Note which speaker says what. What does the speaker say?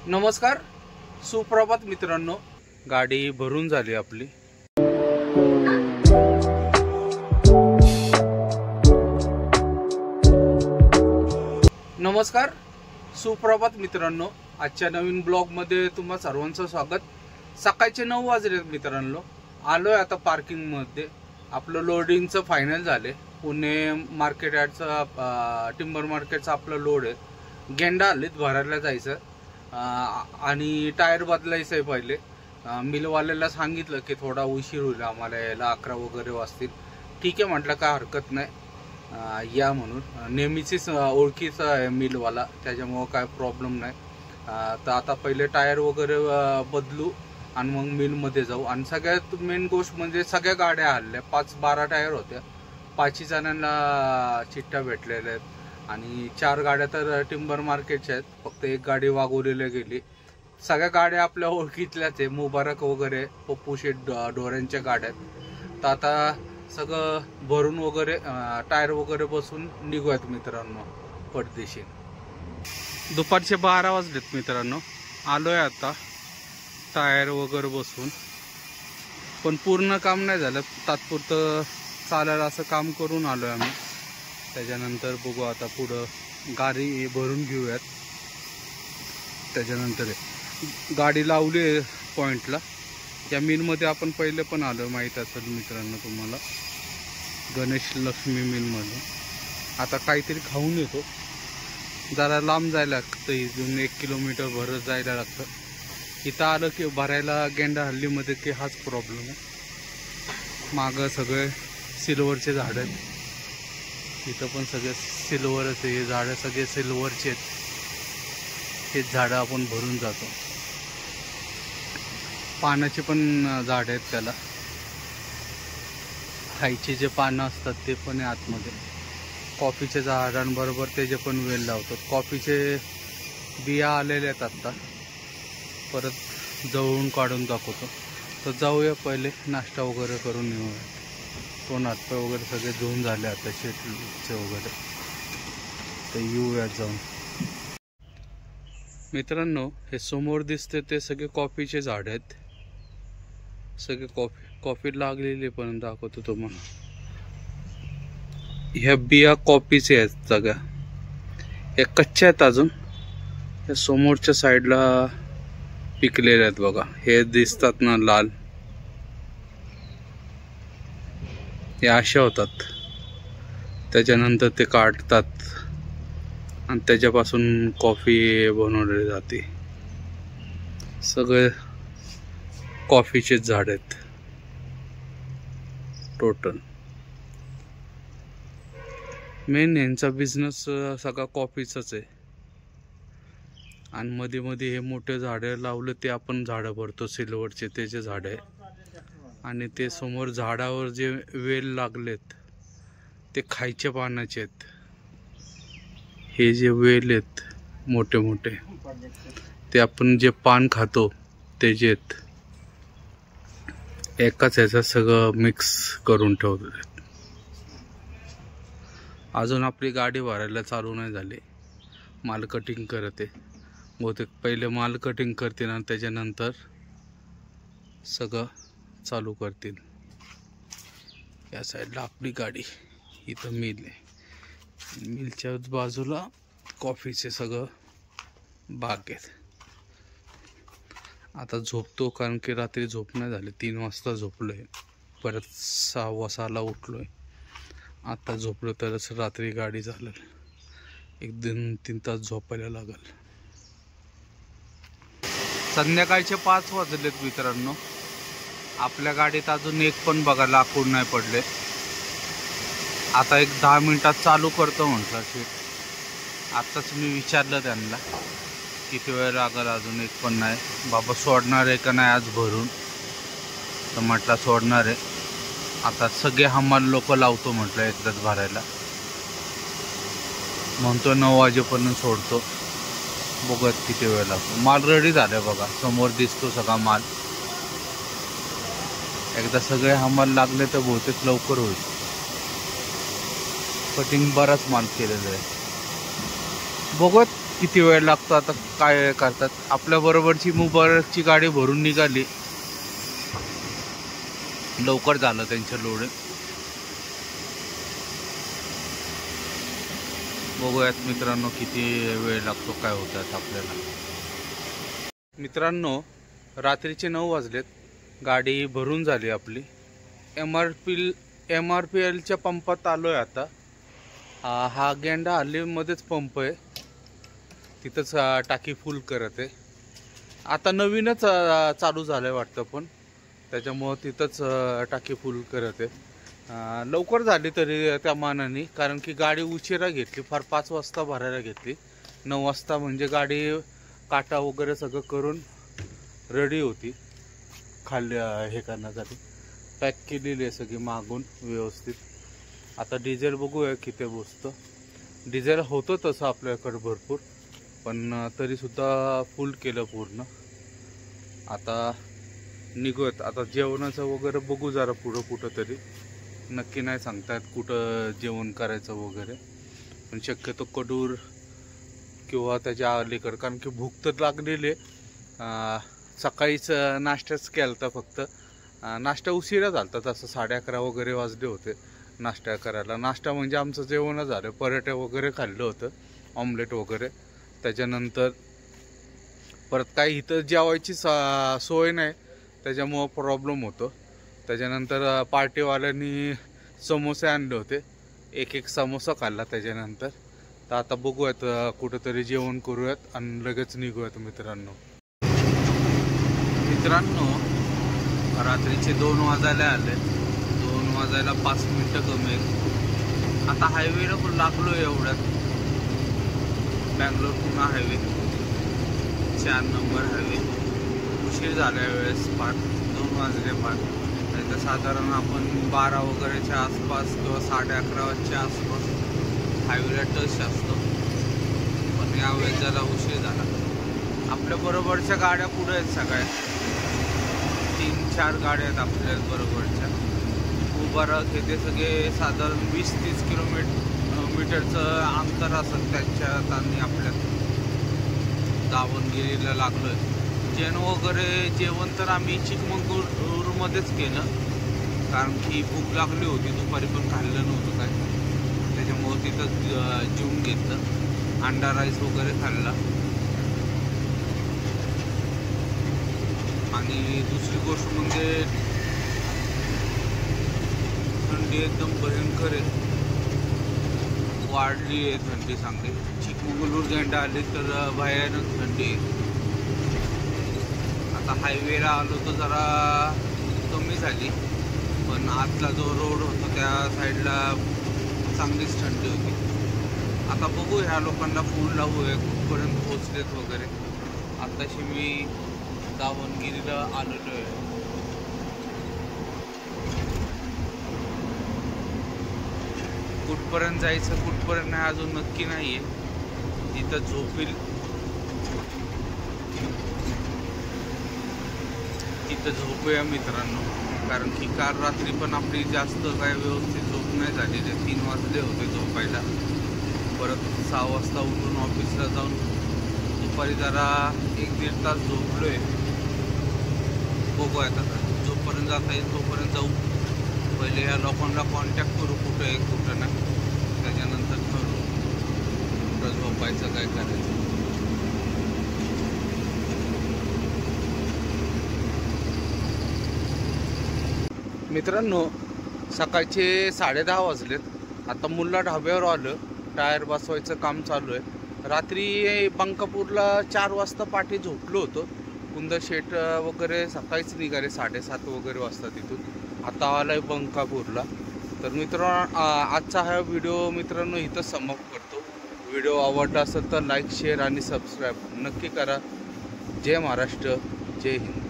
Speaker 1: नमस्कार, सुप्रभात मित्रांनो। गाडी भरून झाली आपली। नमस्कार, सुप्रभात मित्रांनो। आजच्या नवीन ब्लॉग मध्ये तुम्हा सर्वांचं स्वागत। सकाळचे 9 वाजले मित्रांनो। आलोय आता पार्किंग मध्ये। आपलं लोडिंगचं फायनल झाले। पुणे मार्केट यार्डचा टिंबर मार्केटचा आपलं लोड आहे। गेंडा हल्लीत भरायला जायचं आणि टायर बदलायचं आहे पहिले। मिलवाल्याला सांगितलं की थोडा उशीर होईल आम्हाला यायला, 11 वगैरे वाजतील। ठीक आहे म्हटलं, काय हरकत नाही या म्हणून। नेहमीचीच ओळखीचा आहे मिलवाला, त्याच्यामुळं काय प्रॉब्लेम नाही। तर आता पहिले टायर वगैरे बदलू आणि मग मिलमध्ये जाऊ। आणि सगळ्यात मेन गोष्ट म्हणजे सगळ्या गाड्या हल्ल्या, 5-12 टायर होत्या। 5 जणांना चिठ्ठ्या भेटलेल्या आहेत आणि 4 गाड्या तर टिंबर मार्केटच्या आहेत। फक्त एक गाडी वागवलेली गेली। सगळ्या गाड्या आपल्या ओळखीतल्याच आहे, मुबारक वगैरे, पप्पू शेठ डोऱ्यांच्या गाड्या आहेत। तर आता सगळं भरून वगैरे टायर वगैरे बसून निघूयात मित्रांनो परदेशी। दुपारचे 12 वाजलेत मित्रांनो। आलोय आता टायर वगैरे बसून, पण पूर्ण काम नाही झालं, तात्पुरतं चालायला असं काम करून आलोय आम्ही। त्याच्यानंतर बघू आता पुढं गाडी भरून घेऊयात। त्याच्यानंतर गाडी लावली पॉइंटला। या मिलमध्ये आपण पहिले पण आलो, माहीत असेल मित्रांनो तुम्हाला, गणेश लक्ष्मी मिलमध्ये। आता काहीतरी खाऊन येतो, जरा लांब जायला लागतं, इथून 1 किलोमीटर भरत जायला लागतं। इथं आलं की भरायला गेंडा हल्लीमध्ये की हाच प्रॉब्लेम आहे। मागं सगळे सिल्वरचे झाड आहेत, इथं पण सगळे सिल्वरच आहे। हे झाडं सगळे सिल्वरचे आहेत, हेच झाडं आपण भरून जातो। पानाचे पण झाड आहेत, त्याला खायचे जे पानं असतात ते पण आहे आतमध्ये। कॉफीच्या झाडांबरोबर त्याचे पण वेल लावतात। कॉफीचे बिया आलेले आहेत, आत्ता परत जवळून काढून दाखवतो। तर जाऊया, पहिले नाश्ता वगैरे करून येऊया। तोंड हातपाय वगैरे सगळे धुवून झाले आता शेतीचे वगैरे, तर येऊया जाऊन। मित्रांनो, हे समोर दिसते ते सगळे कॉफीचे झाड आहेत। सगळे कॉफी लागलेली पण दाखवतो तुम्हाला। ह्या बिया कॉफीचे आहेत सगळ्या, हे कच्च्या आहेत अजून। या समोरच्या साईडला पिकलेले आहेत बघा, हे दिसतात ना लाल, हे अशा होतात। त्याच्यानंतर ते काढतात आणि त्याच्यापासून कॉफी बनवली जाते। सगळे कॉफीचे झाड आहेत टोटल। मेन यांचा बिझनेस सगळा कॉफीचाच आहे। आणि मध्ये मध्ये हे मोठे झाडं लावले, ते आपण झाडं भरतो सिल्वरचे, त्याचे झाड आहे। आणि ते समोर झाडावर जे वेल लागलेत ते खायच्या पानाचे आहेत। हे जे वेल आहेत मोठे मोठे, ते आपण जे पान खातो ते जे आहेत, एकाच ह्याचं सगळं मिक्स करून ठेवतात। अजून आपली गाडी भरायला चालू नाही झाली, माल कटिंग करत आहे बहुतेक। पहिले माल कटिंग करतील आणि त्याच्यानंतर सगळं चालू करतील। या साईडला आपली गाडी, इथं मिल आहे, मिलच्या बाजूला कॉफीचे सगळं बाग आहेत। आता झोपतो, कारण की रात्री झोप नाही झाली। 3 वाजता झोपलोय, परत 6:15 उठलोय। आता झोपलो तरच रात्री गाडी चालेल, 1-3 तास झोपायला लागल। संध्याकाळचे 5 वाजलेत मित्रांनो। आपल्या गाडीत अजून एक पण बघा लाकूड नाही पडले। आता एक 10 मिनिटात चालू करतो म्हटलं शीट। आताच मी विचारलं त्यांना किती वेळ लागेल, अजून एक पण नाही। बाबा सोडणार आहे का नाही आज भरून, तर म्हटलं सोडणार आहे। आता सगळे हमाल लोक लावतो म्हटलं एकदाच भरायला, म्हणतो 9 वाजेपर्यंत सोडतो। बघत किती वेळ लागतो। माल रेडी झाले बघा, समोर दिसतो सगळा माल। एकदा सगळे हमाल लागले तर बहुतेक लवकर होईल। कटिंग बराच माल केलेला आहे, बघत किती वेळ लागतो आता काय करतात. आपल्या बरोबरची मुबारकची गाडी भरून निघाली, लवकर झालं त्यांचं लोडिंग. बघूयात मित्रांनो किती वेळ लागतो, काय होतात आपल्याला. मित्रांनो रात्रीचे 9 वाजलेत, गाडी भरून झाली आपली. MRPLच्या पंपात आलोय आता. हा गेंडा हल्लीमध्येच पंप आहे, तिथंच टाकी फुल करत आहे. आता नवीनच चालू झालंय वाटतं, पण त्याच्यामुळं तिथंच टाकी फुल करत आहे. लवकर झाली तरी त्या मानाने, कारण की गाडी उशिरा घेतली, फार 5 वाजता भरायला घेतली. 9 वाजता म्हणजे गाडी काटा वगैरे सगळं करून रेडी होती खाली हे करण्यासाठी. पॅक केलेली आहे सगळी मागून व्यवस्थित. आता डिझेल बघूया किती बसतं. डिझेल होतं तसं आपल्याकडे भरपूर, पण तरीसुद्धा फुल केलं पूर्ण. आता निघूयात. आता जेवणाचं वगैरे बघू जरा पुढं कुठं तरी, नक्की नाही सांगतायत कुठं जेवण करायचं वगैरे, पण शक्यतो कडूर किंवा त्याच्या अलीकडं, कारण की भूक तर लागलेली आहे. सकाळीच नाश्ताच केला होता, फक्त नाश्ता उशिरा झाला होता, तसं 11:30 वगैरे वाजले होते नाश्ता करायला. नाश्ता म्हणजे आमचं जेवणच झालं, पराठे वगैरे खाल्लं होतं, ऑमलेट वगैरे. त्याच्यानंतर परत काही इथं जेवायची सोय नाही, त्याच्यामुळं प्रॉब्लेम होतो. त्याच्यानंतर पार्टीवाल्यांनी समोसे आणले होते, एक समोसा खाल्ला त्याच्यानंतर. तर आता बघूयात कुठंतरी जेवण करूयात आणि लगेच निघूयात मित्रांनो. रात्रीचे 2 वाजायला आले, 2 वाजायला 5 मिनटं कमी आहेत. आता हायवेला पण लागलो एवढ्यात, Bangalore Pune highway, 4 number highway. उशीर झाल्या वेळेस फार, 2 वाजले फार. नाही तर साधारण आपण 12 वगैरेच्या आसपास किंवा 11:30च्या आसपास हायवेला टच असतो, पण यावेळेस जरा उशीर झाला. आपल्या बरोबरच्या गाड्या पुढे आहेत सगळ्या, 3-4 गाड्या आहेत आपल्या बरोबरच्या. मुबारक हे ते सगळे साधारण 20-30 किलोमीटरचं अंतर असत त्यांच्यात. आणि आपल्या दावणगिरीला लागलो आहे. जेवण तर आम्ही चिकमंगळूरमध्येच केलं, कारण की भूक लागली होती, दुपारी पण खाल्लं नव्हतं काय, त्याच्यामुळं तिथं जेवून घेतलं. अंडा राईस वगैरे खाल्ला. आणि दुसरी गोष्ट म्हणजे थंडी एकदम भयंकर आहे, वाढली आहे थंडी चांगली. चिकमंगळूर गेंडा आली तर भयानक थंडी आहे. आता हायवेला आलो तर जरा कमी झाली, पण आतला जो रोड होता त्या साईडला चांगलीच थंडी होती. आता बघू ह्या लोकांना फोन लावूया कुठपर्यंत पोहोचलेत वगैरे. आताशी मी दावणगिरीला आलेलो आहे. कुठपर्यंत जायचं कुठपर्यंत नाही अजून नक्की नाही आहे. जिथं झोपील तिथं झोपूया मित्रांनो, कारण की काल रात्री पण आपली जास्त काय व्यवस्थित झोप नाही झालेली. 3 वाजले होते झोपायला. परत 6 वाजता उठून ऑफिसला जाऊन दुपारी जरा 1-1.5 तास झोपलो आहे. बघूयात आता, जोपर्यंत जाता येईल तोपर्यंत जाऊ. पहिले या लोकांना कॉन्टॅक्ट करू कुठं आहे कुठं नाही, त्याच्यानंतर ठरवू कुठं झोपायचं काय करायचं. मित्रांनो सकाळचे 10:30 वाजलेत. आता मुल्ला ढाब्यावर आलं, टायर बसवायचं काम चालू आहे. रात्री बंकापूरला 4 वाजता पाठी झोपलो होतो. कुंदर शेट वगैरे सकाळीच निघाले 7:30 वगैरे वाजता तिथून. आता आलाय बंकापूरला. तर मित्रांनो आजचा हा व्हिडिओ मित्रांनो इथं समाप्त करतो. व्हिडिओ आवडला असेल तर लाईक, शेअर आणि सबस्क्राईब नक्की करा. जय महाराष्ट्र, जय हिंद.